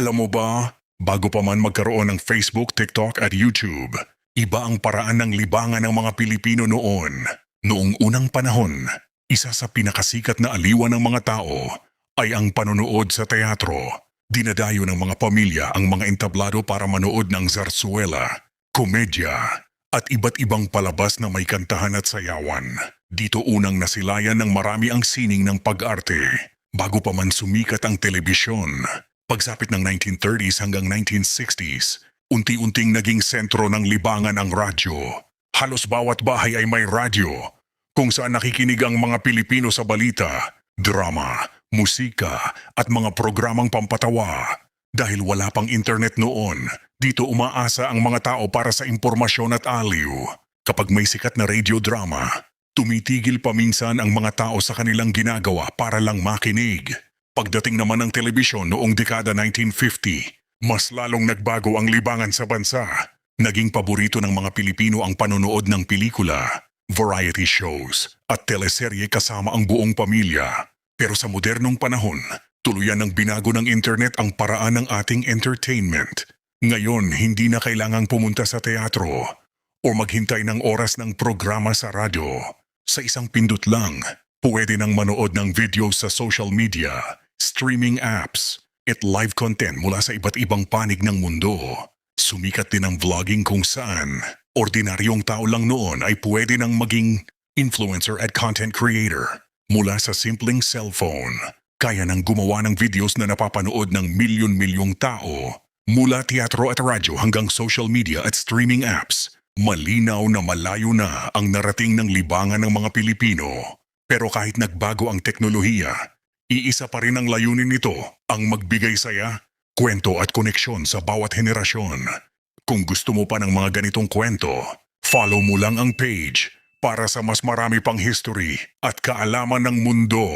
Alam mo ba, bago pa man magkaroon ng Facebook, TikTok at YouTube, iba ang paraan ng libangan ng mga Pilipino noon. Noong unang panahon, isa sa pinakasikat na aliwan ng mga tao ay ang panonood sa teatro. Dinadayo ng mga pamilya ang mga entablado para manood ng zarzuela, komedya, at iba't ibang palabas na may kantahan at sayawan. Dito unang nasilayan ng marami ang sining ng pag-arte. Bago pa man sumikat ang telebisyon, pagsapit ng 1930s hanggang 1960s, unti-unting naging sentro ng libangan ang radyo. Halos bawat bahay ay may radyo, kung saan nakikinig ang mga Pilipino sa balita, drama, musika at mga programang pampatawa. Dahil wala pang internet noon, dito umaasa ang mga tao para sa impormasyon at aliw. Kapag may sikat na radio drama, tumitigil paminsan ang mga tao sa kanilang ginagawa para lang makinig. Pagdating naman ng telebisyon noong dekada 1950, mas lalong nagbago ang libangan sa bansa. Naging paborito ng mga Pilipino ang panonood ng pelikula, variety shows at teleserye kasama ang buong pamilya. Pero sa modernong panahon, tuluyan ng binago ng internet ang paraan ng ating entertainment. Ngayon, hindi na kailangang pumunta sa teatro o maghintay ng oras ng programa sa radyo. Sa isang pindot lang, pwede nang manood ng videos sa social media, streaming apps, at live content mula sa iba't ibang panig ng mundo. Sumikat din ang vlogging kung saan ordinaryong tao lang noon ay pwede nang maging influencer at content creator. Mula sa simpleng cellphone, kaya nang gumawa ng videos na napapanood ng milyon-milyong tao. Mula teatro at radyo hanggang social media at streaming apps, malinaw na malayo na ang narating ng libangan ng mga Pilipino. Pero kahit nagbago ang teknolohiya, iisa pa rin ang layunin nito, ang magbigay saya, kwento at koneksyon sa bawat henerasyon. Kung gusto mo pa ng mga ganitong kwento, follow mo lang ang page para sa mas marami pang history at kaalaman ng mundo.